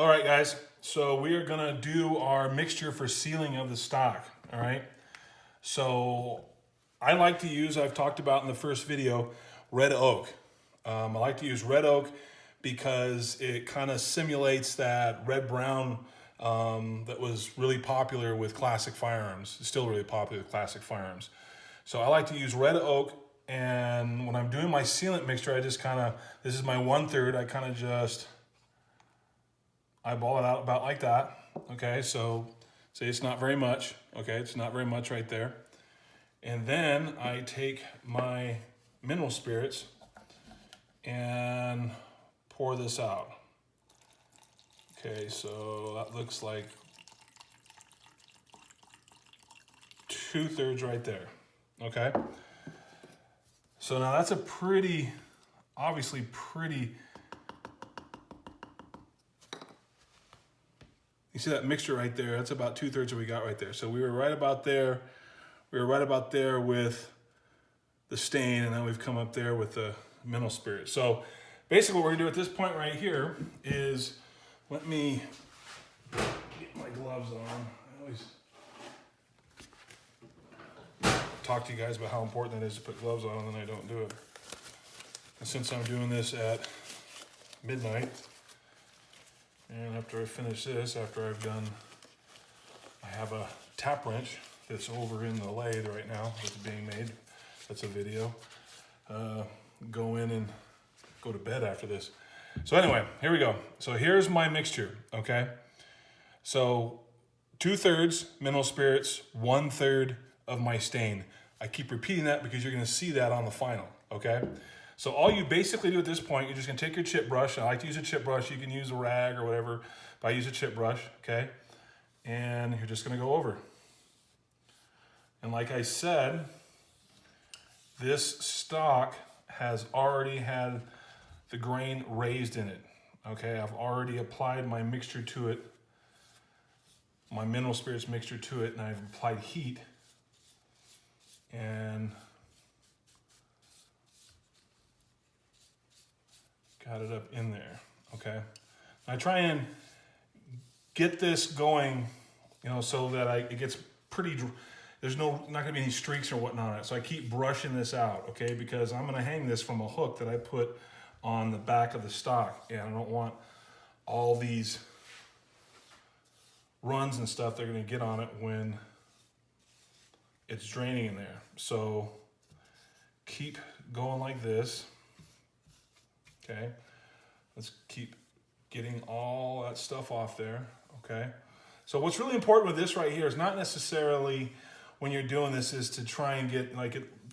All right, guys. So we are gonna do our mixture for sealing of the stock. All right. So I like to use, I've talked about in the first video, red oak. I like to use red oak because it kind of simulates that red brown that was really popular with classic firearms. It's still really popular with classic firearms. So I like to use red oak, and when I'm doing my sealant mixture, I just kind of, this is my 1/3, I kind of just eyeball it out about like that. Okay, so say it's not very much. Okay, it's not very much right there. And then I take my mineral spirits and pour this out. Okay, so that looks like 2/3 right there. Okay, so now that's a pretty, obviously pretty, you see that mixture right there? That's about 2/3 that we got right there. So we were right about there. We were right about there with the stain, and then we've come up there with the mineral spirit. So basically what we're gonna do at this point right here is, let me get my gloves on. I always talk to you guys about how important it is to put gloves on, and then I don't do it. And since I'm doing this at midnight, and after I finish this, after I've done, I have a tap wrench that's over in the lathe right now that's being made. That's a video. Go in and go to bed after this. So anyway, here we go. So here's my mixture, okay? So 2/3 mineral spirits, 1/3 of my stain. I keep repeating that because you're gonna see that on the final, okay? So all you basically do at this point, you're just gonna take your chip brush. I like to use a chip brush. You can use a rag or whatever, but I use a chip brush, okay? And you're just gonna go over. And like I said, this stock has already had the grain raised in it, okay? I've already applied my mixture to it, my mineral spirits mixture to it, and I've applied heat. And got it up in there, okay? I try and get this going, so that it gets pretty, there's not gonna be any streaks or whatnot on it. So I keep brushing this out, okay? Because I'm gonna hang this from a hook that I put on the back of the stock, and I don't want all these runs and stuff they're gonna get on it when it's draining in there. So keep going like this, okay? Let's keep getting all that stuff off there, okay? So what's really important with this right here is not necessarily when you're doing this is to try and get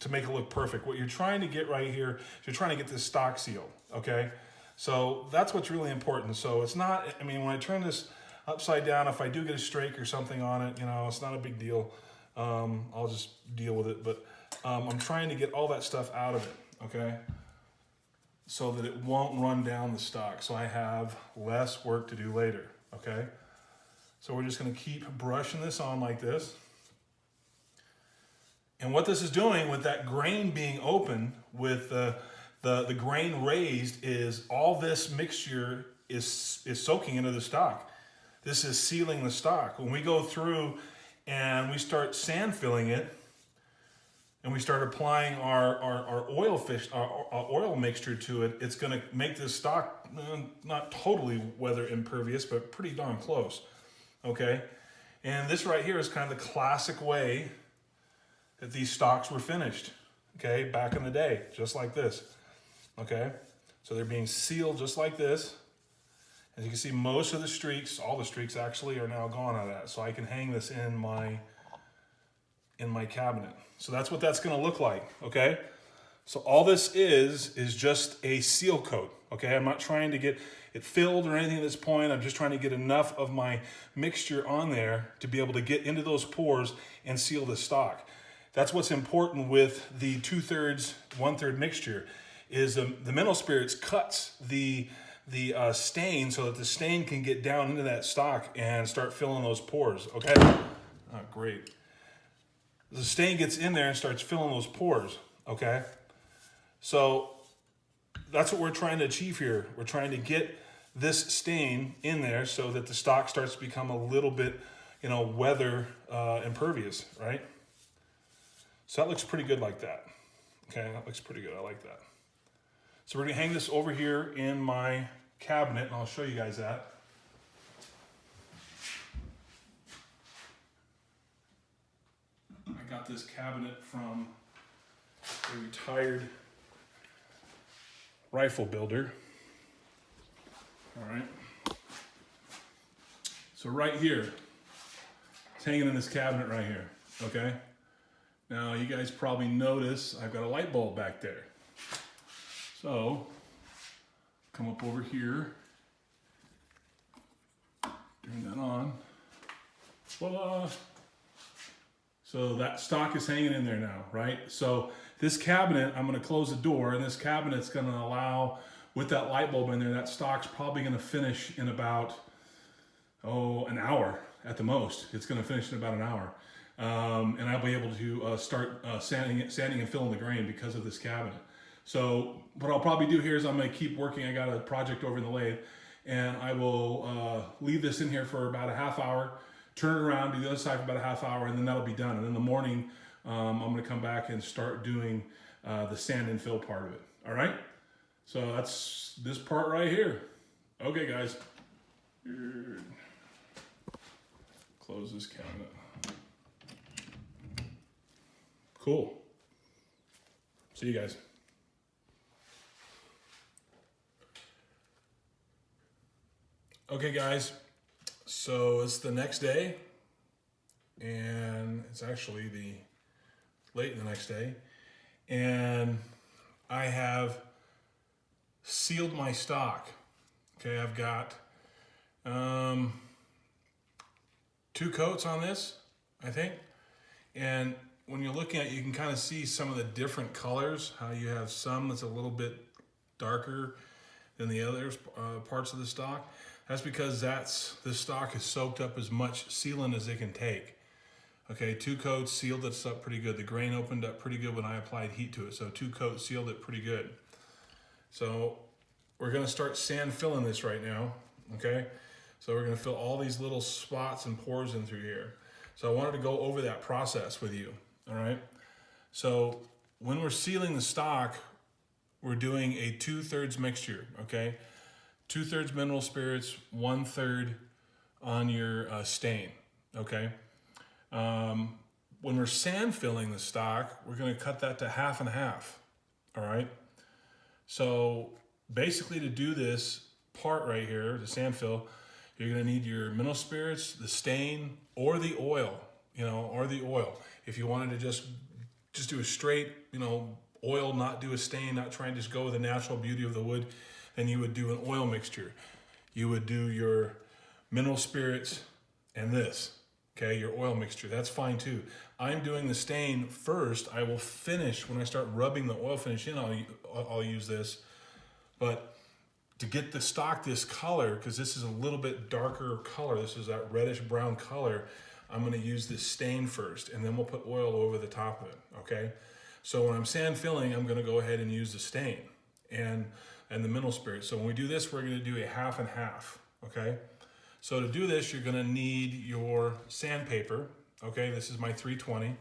to make it look perfect. What you're trying to get right here is you're trying to get this stock sealed, okay? So that's what's really important. So it's not, when I turn this upside down, if I do get a streak or something on it, it's not a big deal. I'll just deal with it, but I'm trying to get all that stuff out of it, okay? So that it won't run down the stock, so I have less work to do later, okay? So we're just gonna keep brushing this on like this. And what this is doing with that grain being open, with the grain raised, is all this mixture is soaking into the stock. This is sealing the stock. When we go through and we start sand filling it, and we start applying our oil mixture to it, it's gonna make this stock not totally weather impervious, but pretty darn close, okay? And this right here is kind of the classic way that these stocks were finished, okay? Back in the day, just like this, okay? So they're being sealed just like this. As you can see, most of the streaks, all the streaks actually, are now gone out of that. So I can hang this in my cabinet. So that's what that's gonna look like, okay? So all this is just a seal coat, okay? I'm not trying to get it filled or anything at this point. I'm just trying to get enough of my mixture on there to be able to get into those pores and seal the stock. That's what's important with the 2/3, 1/3 mixture, is the mineral spirits cuts the stain so that the stain can get down into that stock and start filling those pores, okay? Oh, great. The stain gets in there and starts filling those pores, okay? So that's what we're trying to achieve here. We're trying to get this stain in there so that the stock starts to become a little bit, you know, weather impervious, right? So that looks pretty good like that. Okay, that looks pretty good. I like that. So we're gonna hang this over here in my cabinet, and I'll show you guys that. I got this cabinet from a retired rifle builder. All right. So right here, it's hanging in this cabinet right here, okay? Now you guys probably notice I've got a light bulb back there. So, come up over here, turn that on, voila. So that stock is hanging in there now, right? So this cabinet, I'm gonna close the door, and this cabinet's gonna allow, with that light bulb in there, that stock's probably gonna finish in about, an hour at the most. It's gonna finish in about an hour. And I'll be able to start sanding and filling the grain because of this cabinet. So what I'll probably do here is I'm gonna keep working. I got a project over in the lathe, and I will leave this in here for about a half hour, turn it around, do the other side for about a half hour, and then that'll be done. And in the morning, I'm gonna come back and start doing the sand and fill part of it. All right? So that's this part right here. Okay, guys. Close this cabinet. Cool. See you guys. Okay, guys. So it's the next day, and it's actually late in the next day, and I have sealed my stock. Okay, I've got 2 coats on this, I think, and when you're looking at it, you can kind of see some of the different colors, how you have some that's a little bit darker than the other parts of the stock. That's because this stock is soaked up as much sealant as it can take. Okay, 2 coats sealed this up pretty good. The grain opened up pretty good when I applied heat to it, so 2 coats sealed it pretty good. So we're gonna start sand filling this right now, okay? So we're gonna fill all these little spots and pores in through here. So I wanted to go over that process with you, all right? So when we're sealing the stock, we're doing a 2/3 mixture, okay? 2/3 mineral spirits, 1/3 on your stain, okay? When we're sand filling the stock, we're gonna cut that to half and half, all right? So basically to do this part right here, the sand fill, you're gonna need your mineral spirits, the stain, or the oil, If you wanted to just do a straight, oil, not do a stain, not try and just go with the natural beauty of the wood, then you would do an oil mixture. You would do your mineral spirits and this, okay, your oil mixture. That's fine too. I'm doing the stain first. I will finish, when I start rubbing the oil finish in, I'll use this. But to get the stock this color, because this is a little bit darker color, this is that reddish brown color, I'm gonna use this stain first, and then we'll put oil over the top of it, okay? So when I'm sand filling, I'm gonna go ahead and use the stain and the mineral spirit. So when we do this, we're gonna do a half and half, okay? So to do this, you're gonna need your sandpaper, okay? This is my 320,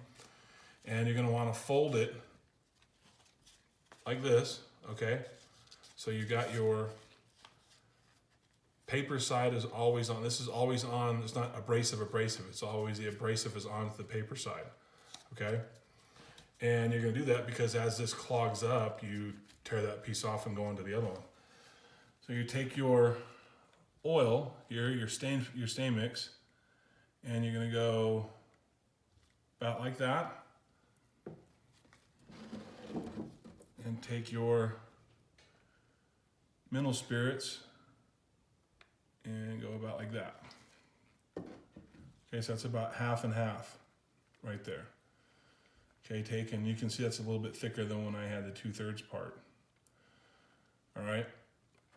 and you're gonna wanna fold it like this, okay? So you got your paper side is always on. This is always on. It's not abrasive. It's always the abrasive is on the paper side, okay? And you're gonna do that because as this clogs up, you tear that piece off and go into the other one. So you take your oil here, your stain mix, and you're gonna go about like that. And take your mineral spirits and go about like that. Okay, so that's about half and half right there. Okay, and you can see that's a little bit thicker than when I had the 2/3 part. All right,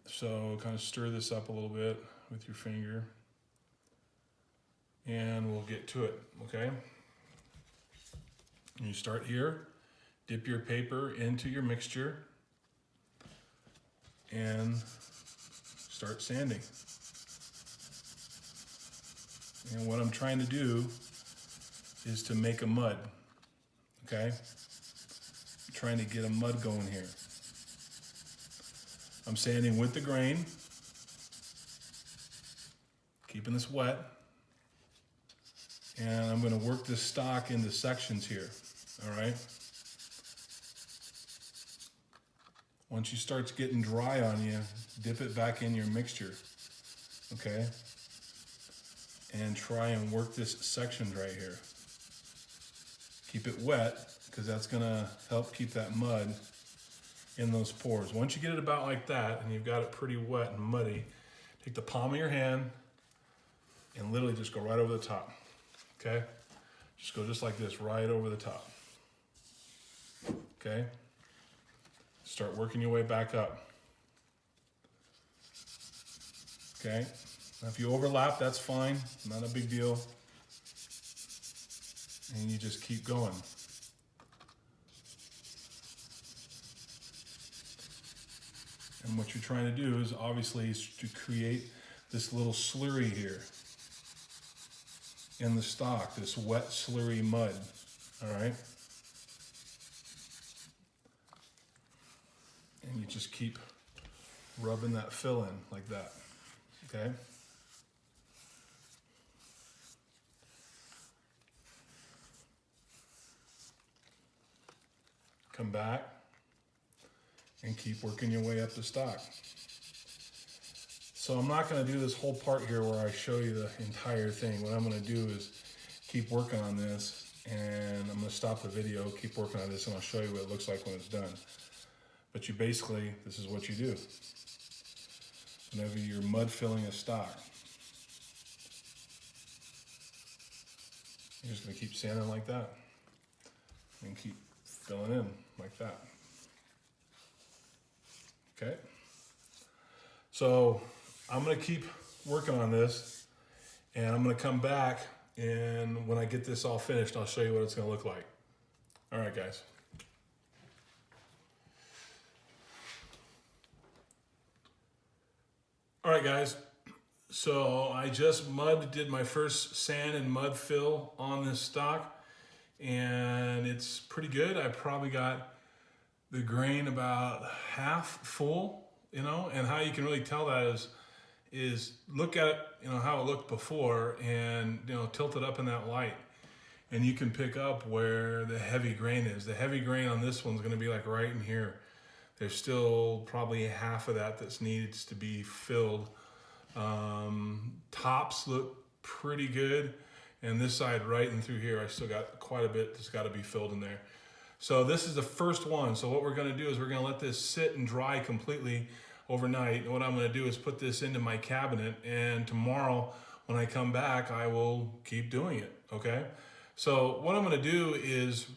so kind of stir this up a little bit with your finger and we'll get to it, okay? And you start here, dip your paper into your mixture and start sanding. And what I'm trying to do is to make a mud, okay? I'm trying to get a mud going here. I'm sanding with the grain, keeping this wet, and I'm going to work this stock into sections here, all right? Once you start getting dry on you, dip it back in your mixture, okay? And try and work this sections right here. Keep it wet, because that's gonna help keep that mud in those pores. Once you get it about like that, and you've got it pretty wet and muddy, take the palm of your hand and literally just go right over the top, okay? Just go just like this, right over the top, okay? Start working your way back up, okay? Now if you overlap, that's fine, not a big deal. And you just keep going. And what you're trying to do is obviously to create this little slurry here in the stock, this wet slurry mud, all right? And you just keep rubbing that fill in like that, okay? Come back and keep working your way up the stock. So I'm not going to do this whole part here where I show you the entire thing. What I'm going to do is keep working on this, and I'm going to stop the video, keep working on this, and I'll show you what it looks like when it's done. But you basically, this is what you do whenever you're mud filling a stock. You're just going to keep sanding like that and keep filling in like that. Okay, so I'm gonna keep working on this, and I'm gonna come back, and when I get this all finished, I'll show you what it's gonna look like. All right, guys. All right, guys. So I just did my first sand and mud fill on this stock, and it's pretty good. I probably got the grain about half full, you know, and how you can really tell that is look at, you know, how it looked before, and, you know, tilt it up in that light, and you can pick up where the heavy grain is. The heavy grain on this one's going to be like right in here. There's still probably half of that needs to be filled. Tops look pretty good, and this side right and through here, I still got quite a bit that's got to be filled in there. So this is the first one. So what we're going to do is we're going to let this sit and dry completely overnight. And what I'm going to do is put this into my cabinet, and tomorrow when I come back, I will keep doing it, okay? So what I'm going to do is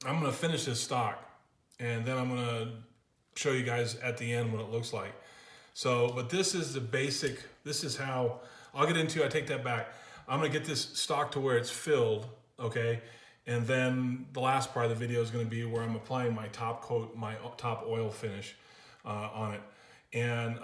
I'm going to finish this stock, and then I'm going to show you guys at the end what it looks like. So, but this is the basic, this is how, I take that back. I'm going to get this stock to where it's filled, okay? And then the last part of the video is going to be where I'm applying my top coat, my top oil finish on it. And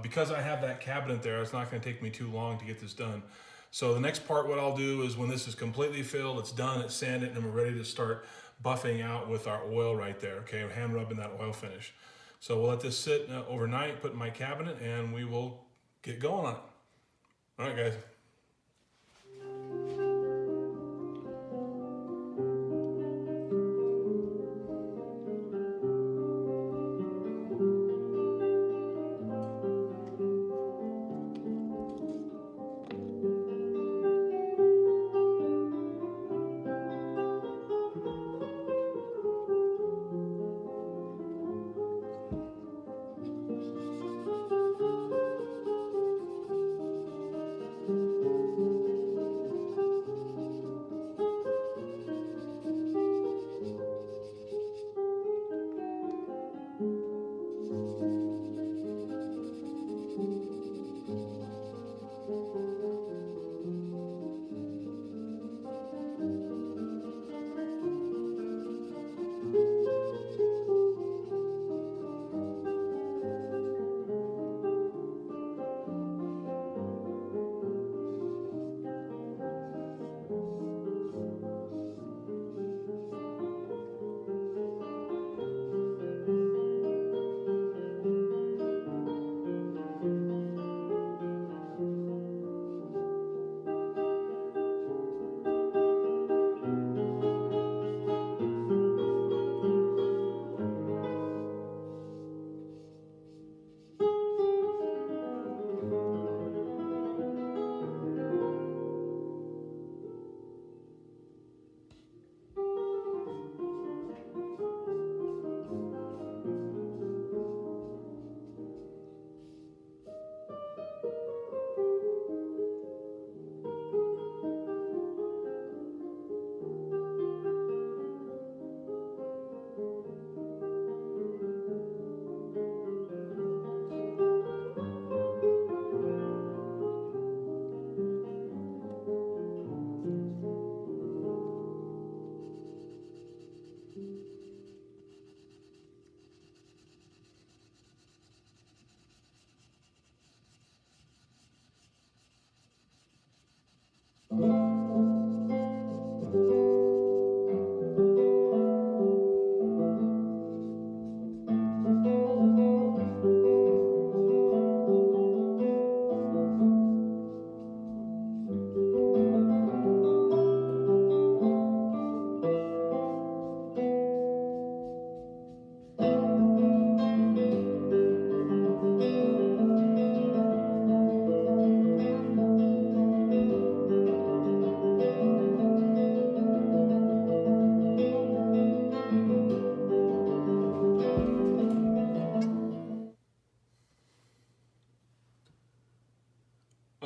because I have that cabinet there, it's not going to take me too long to get this done. So the next part, what I'll do is when this is completely filled, it's done, it's sanded, and we're ready to start buffing out with our oil right there, okay? Hand rubbing that oil finish. So we'll let this sit overnight, put in my cabinet, and we will get going on it. All right, guys.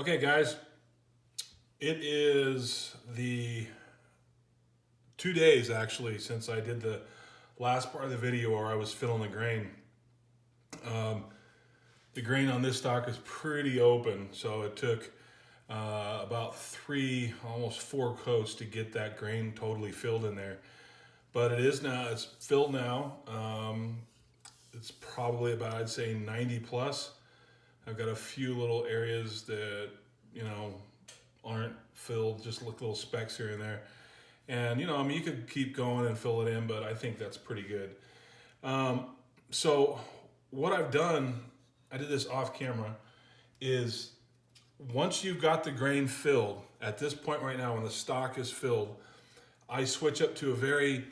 Okay, guys, it is the 2 days actually since I did the last part of the video where I was filling the grain. The grain on this stock is pretty open, so it took about 3, almost 4 coats to get that grain totally filled in there. But it is now, it's filled now. It's probably about, I'd say 90 plus. I've got a few little areas that, you know, aren't filled, just look little specks here and there. And, you know, I mean, you could keep going and fill it in, but I think that's pretty good. So what I've done, I did this off camera, is once you've got the grain filled, at this point right now when the stock is filled, I switch up to a very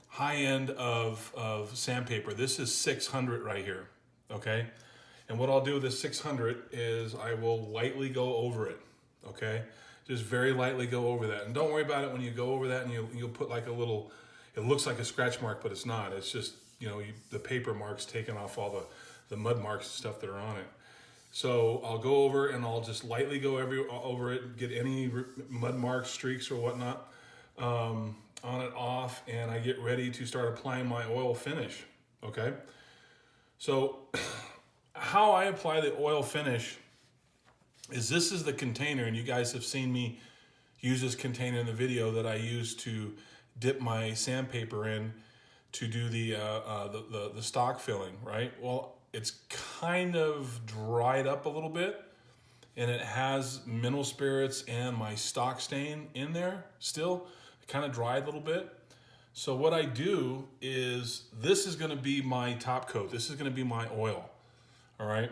high end of sandpaper. This is 600 right here, okay? And what I'll do with this 600 is I will lightly go over it, okay? Just very lightly go over that. And don't worry about it when you go over that and you'll put like a little, it looks like a scratch mark, but it's not. It's just, you know, the paper marks taking off all the mud marks and stuff that are on it. So I'll go over and I'll just lightly go over it, get any mud marks, streaks or whatnot on it off, and I get ready to start applying my oil finish, okay? So how I apply the oil finish is this is the container, and you guys have seen me use this container in the video that I use to dip my sandpaper in to do the stock filling, right? Well, it's kind of dried up a little bit, and it has mineral spirits and my stock stain in there still. It kind of dried a little bit. So what I do is, this is gonna be my top coat. This is gonna be my oil, all right?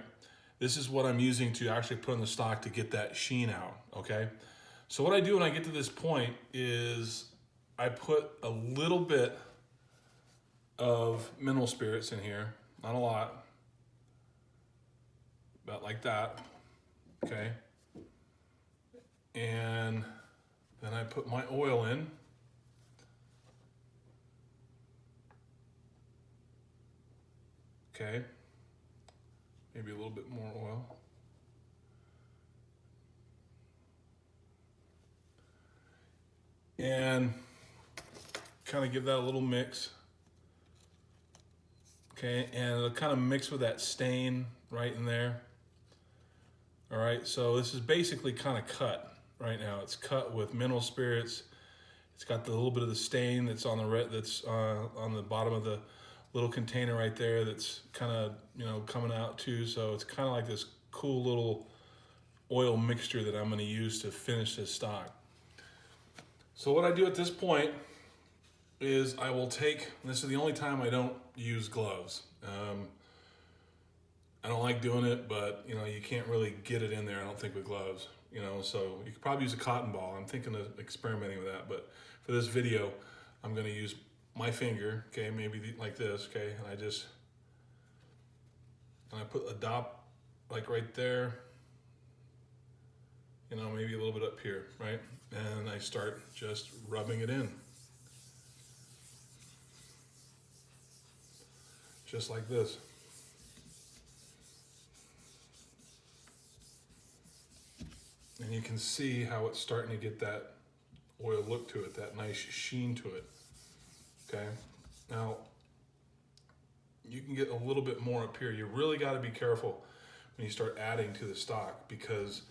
This is what I'm using to actually put in the stock to get that sheen out, okay? So what I do when I get to this point is I put a little bit of mineral spirits in here, not a lot, about like that, okay? And then I put my oil in. Okay, maybe a little bit more oil. And kind of give that a little mix. Okay, and it'll kind of mix with that stain right in there. All right, so this is basically kind of cut right now. It's cut with mineral spirits. It's got the little bit of the stain that's on the bottom of the little container right there. That's kind of, you know, coming out too. So it's kind of like this cool little oil mixture that I'm going to use to finish this stock. So what I do at this point is I will take, this is the only time I don't use gloves. I don't like doing it, but you know, you can't really get it in there, I don't think, with gloves, you know, so you could probably use a cotton ball. I'm thinking of experimenting with that, but for this video, I'm gonna use my finger, okay, maybe like this, okay, and I put a dot like right there, you know, maybe a little bit up here, right? And I start just rubbing it in. Just like this. And you can see how it's starting to get that oil look to it, that nice sheen to it, okay? Now, you can get a little bit more up here. You really gotta be careful when you start adding to the stock, because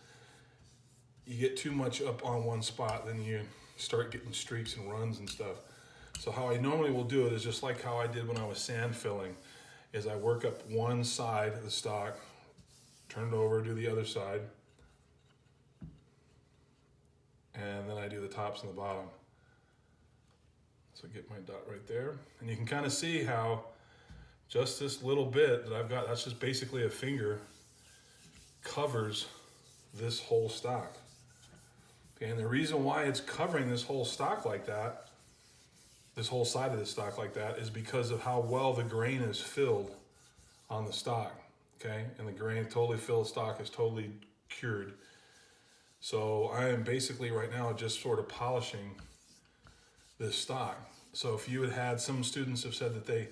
you get too much up on one spot, then you start getting streaks and runs and stuff. So how I normally will do it is just like how I did when I was sand filling, is I work up one side of the stock, turn it over, do the other side, and then I do the tops and the bottom. So get my dot right there. And you can kind of see how just this little bit that I've got, that's just basically a finger, covers this whole stock. Okay, and the reason why it's covering this whole stock like that, this whole side of the stock like that, is because of how well the grain is filled on the stock, okay? And the grain totally filled stock is totally cured. So I am basically right now just sort of polishing this stock. So if you had some students have said that they,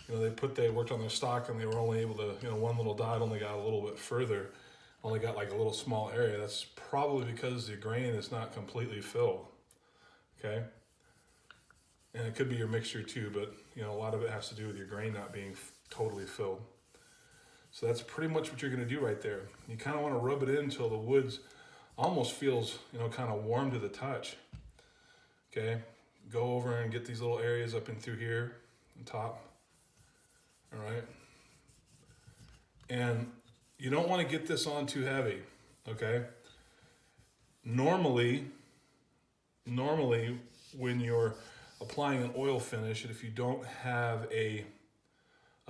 you know, they worked on their stock and they were only able to, you know, one little dot only got a little bit further. only got like a little small area, that's probably because the grain is not completely filled, okay? And it could be your mixture too, but you know, a lot of it has to do with your grain not being totally filled. So that's pretty much what you're gonna do right there. You kind of want to rub it in until the woods almost feels, you know, kind of warm to the touch. Okay, go over and get these little areas up and through here on top. All right, and you don't want to get this on too heavy. Okay, normally when you're applying an oil finish, and if you don't have a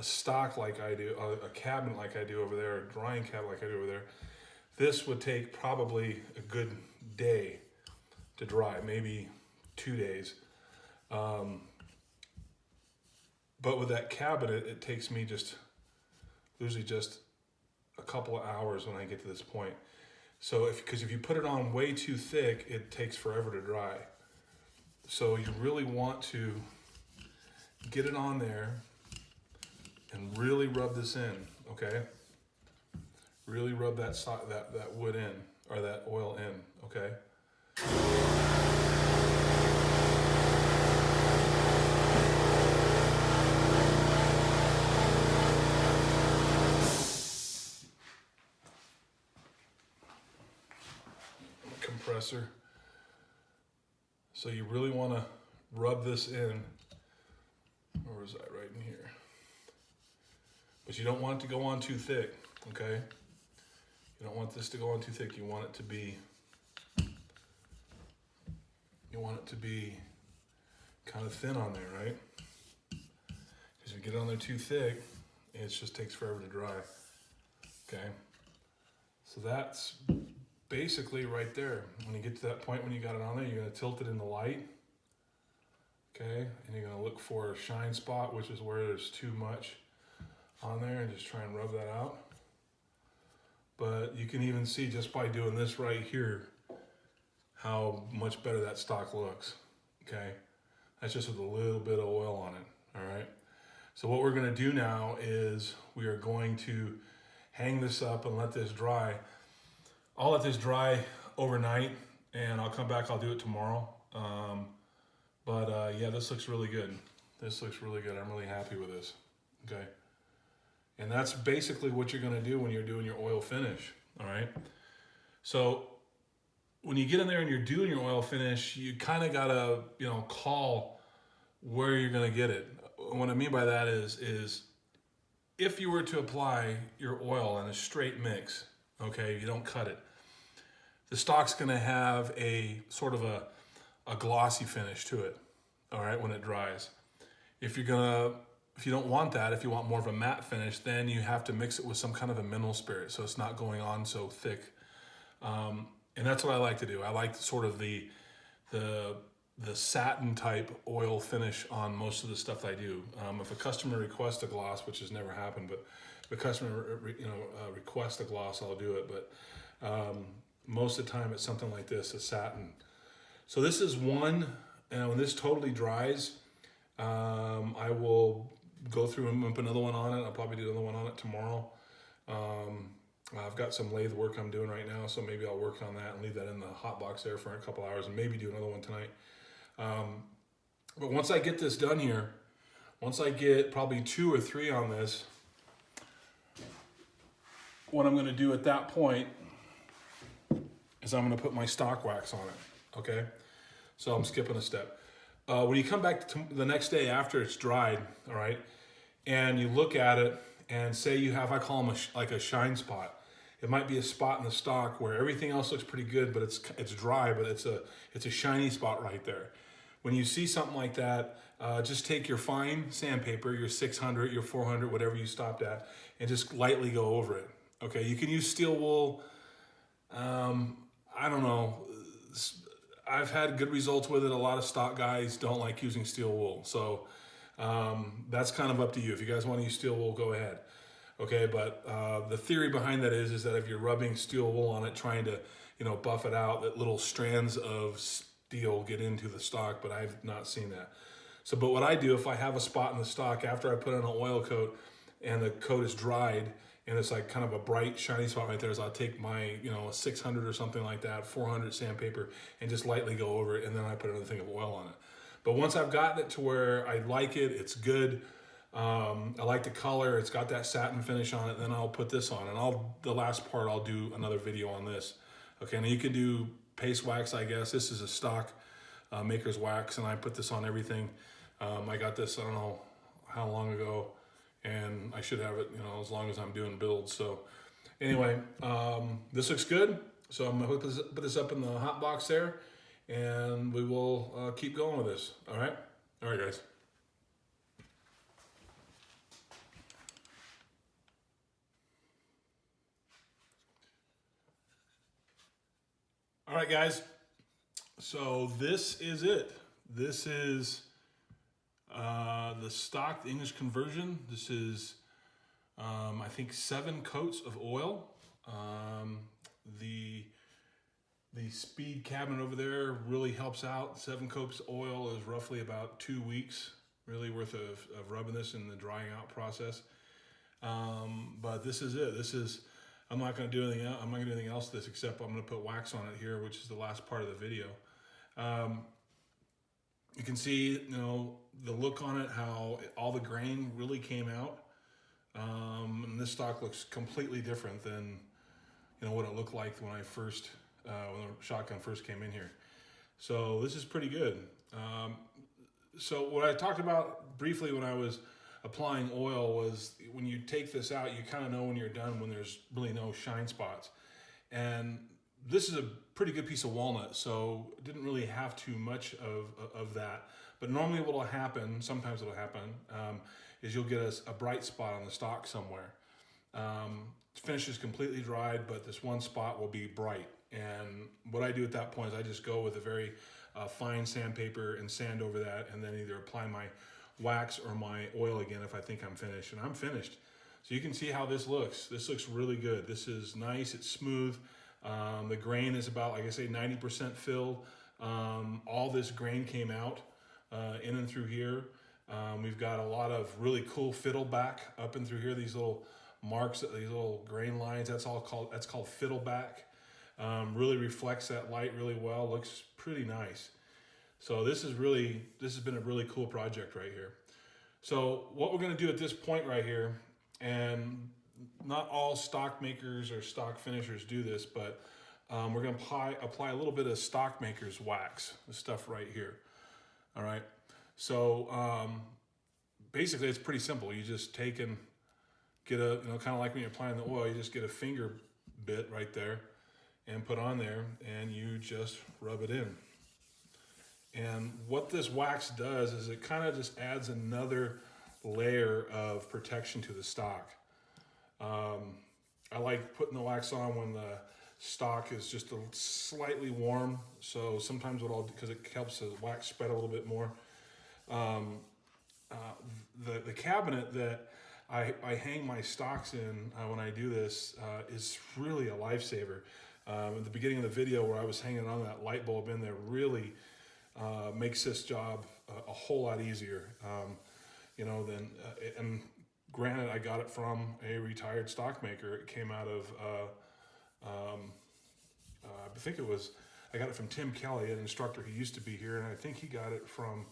stock like I do, a cabinet like I do over there, a drying cabinet like I do over there, this would take probably a good day to dry, maybe 2 days. But with that cabinet, it takes me usually just a couple of hours when I get to this point. So because if you put it on way too thick, it takes forever to dry. So you really want to get it on there and really rub this in, okay? Really rub that wood in, or that oil in, okay? Compressor. So you really want to rub this in. Or is that right in here? But you don't want it to go on too thick, okay? You don't want this to go on too thick. You want it to be kind of thin on there, right? Because if you get it on there too thick, it just takes forever to dry. Okay? So that's basically right there. When you get to that point when you got it on there, you're gonna tilt it in the light. Okay? And you're gonna look for a shine spot, which is where there's too much on there, and just try and rub that out. But you can even see just by doing this right here how much better that stock looks. Okay, that's just with a little bit of oil on it. All right, so what we're going to do now is we are going to hang this up and let this dry. I'll let this dry overnight, and I'll come back. I'll do it tomorrow. Yeah, this looks really good. This looks really good. I'm really happy with this. Okay. And that's basically what you're gonna do when you're doing your oil finish, all right? So when you get in there and you're doing your oil finish, you kind of gotta, call where you're gonna get it. What I mean by that is if you were to apply your oil in a straight mix, okay, you don't cut it, the stock's gonna have a sort of a glossy finish to it, all right, when it dries. If you don't want that, if you want more of a matte finish, then you have to mix it with some kind of a mineral spirit so it's not going on so thick. And that's what I like to do. I like sort of the satin type oil finish on most of the stuff I do. If a customer requests a gloss, which has never happened, but if a customer requests a gloss, I'll do it. But most of the time it's something like this, a satin. So this is one, and when this totally dries, I will go through and put another one on it. I'll probably do another one on it tomorrow. I've got some lathe work I'm doing right now, so maybe I'll work on that and leave that in the hot box there for a couple hours and maybe do another one tonight. But once I get this done here, once I get probably 2 or 3 on this, what I'm gonna do at that point is I'm gonna put my stock wax on it, okay? So I'm skipping a step. When you come back to the next day after it's dried, all right, and you look at it and say you have, I call them like a shine spot. It might be a spot in the stock where everything else looks pretty good, but it's dry, but it's a shiny spot right there. When you see something like that, just take your fine sandpaper, your 600, your 400, whatever you stopped at, and just lightly go over it. Okay, you can use steel wool. I don't know. I've had good results with it. A lot of stock guys don't like using steel wool. So that's kind of up to you. If you guys want to use steel wool, go ahead. Okay, but the theory behind that is that if you're rubbing steel wool on it, trying to, buff it out, that little strands of steel get into the stock, but I've not seen that. So, but what I do, if I have a spot in the stock, after I put on an oil coat, and the coat is dried and it's like kind of a bright shiny spot right there, is I'll take my, you know, 600 or something like that, 400 sandpaper, and just lightly go over it, and then I put another thing of oil on it. But once I've gotten it to where I like it, it's good, I like the color, it's got that satin finish on it, then I'll put this on, and the last part I'll do another video on this. Okay, now you can do paste wax, I guess. This is a stock Maker's Wax, and I put this on everything. I got this, I don't know how long ago, and I should have it, you know, as long as I'm doing builds. So anyway, this looks good. So I'm gonna put this up in the hot box there, and we will keep going with this. All right, guys. All right, guys. So this is it. This is the stock English conversion. This is, I think, 7 coats of oil. The speed cabinet over there really helps out. 7 coats of oil is roughly about 2 weeks, really worth of rubbing this in the drying out process. But this is it. I'm not going to do anything else. I'm not going to do anything else to this except I'm going to put wax on it here, which is the last part of the video. You can see, you know, the look on it, how all the grain really came out. And this stock looks completely different than, you know, what it looked like when when the shotgun first came in here. So this is pretty good. So what I talked about briefly when I was applying oil was when you take this out, you kind of know when you're done when there's really no shine spots. And this is a pretty good piece of walnut, so it didn't really have too much of that. But normally what will happen, sometimes it'll happen, is you'll get a bright spot on the stock somewhere. Finish is completely dried, but this one spot will be bright. And what I do at that point is I just go with a very fine sandpaper and sand over that, and then either apply my wax or my oil again if I think I'm finished. And I'm finished. So you can see how this looks. This looks really good. This is nice, it's smooth. The grain is about, like I say, 90% filled. All this grain came out in and through here. We've got a lot of really cool fiddleback up and through here. These little marks, these little grain lines, that's called fiddleback. Really reflects that light really well. Looks pretty nice. So this has been a really cool project right here. So what we're going to do at this point right here, and not all stock makers or stock finishers do this, but we're going to apply a little bit of stock maker's wax, this stuff right here. All right. So basically it's pretty simple. You just take and get a, you know, kind of like when you're applying the oil, you just get a finger bit right there and put on there, and you just rub it in. And what this wax does is it kind of just adds another layer of protection to the stock. I like putting the wax on when the stock is just slightly warm. So sometimes what I'll do, because it helps the wax spread a little bit more. The cabinet that I hang my stocks in when I do this is really a lifesaver. At the beginning of the video where I was hanging on that light bulb in there really makes this job a whole lot easier. You know, and granted, I got it from a retired stock maker. It came out of, I think I got it from Tim Kelly, an instructor who used to be here, and I think he got it from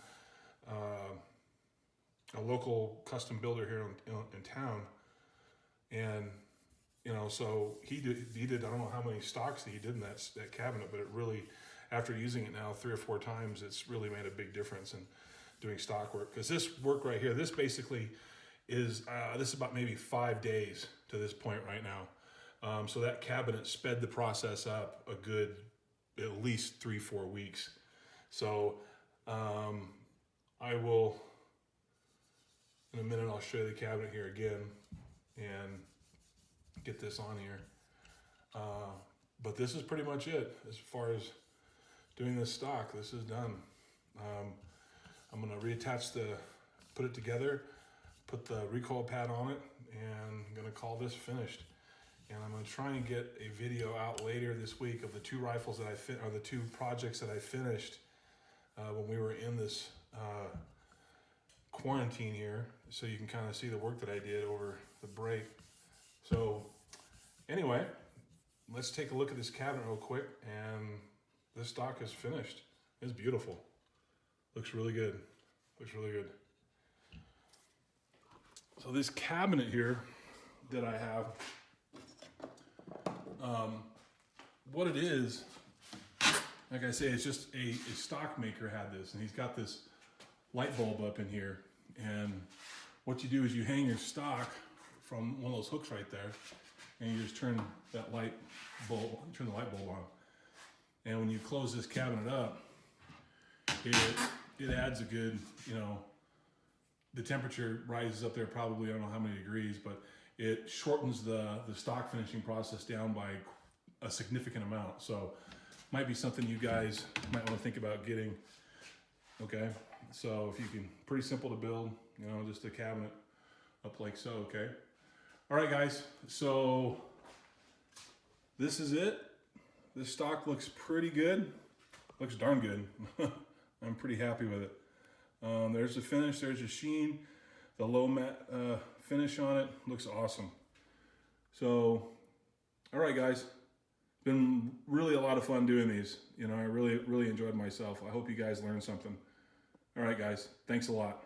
a local custom builder here in town. And, you know, so he did, I don't know how many stocks that he did in that cabinet, but it really, after using it now 3 or 4 times, it's really made a big difference in doing stock work. Because this work right here, this basically is, this is about maybe 5 days to this point right now. So that cabinet sped the process up a good, at least 3-4 weeks. So I will, in a minute, I'll show you the cabinet here again and get this on here. But this is pretty much it as far as doing this stock. This is done. I'm gonna put it together, put the recoil pad on it, and I'm gonna call this finished. And I'm gonna try and get a video out later this week of the 2 rifles that or the 2 projects that I finished when we were in this quarantine here, so you can kind of see the work that I did over the break. So anyway, let's take a look at this cabinet real quick, and this stock is finished. It's beautiful. Looks really good. Looks really good. So this cabinet here that I have, what it is, like I say, it's just a stock maker had this, and he's got this light bulb up in here. And what you do is you hang your stock from one of those hooks right there, and you just turn that light bulb, turn the light bulb on. And when you close this cabinet up, it adds a good, you know, the temperature rises up there probably, I don't know how many degrees, but it shortens the stock finishing process down by a significant amount. So might be something you guys might want to think about getting. Okay, so if you can, pretty simple to build, you know, just a cabinet up like so. Okay, all right guys, so this is it. This stock looks pretty good, looks darn good. I'm pretty happy with it. There's the finish, there's the sheen, the low matte finish on it, looks awesome. So, all right guys, been really a lot of fun doing these. You know, I really enjoyed myself. I hope you guys learned something. All right guys, thanks a lot.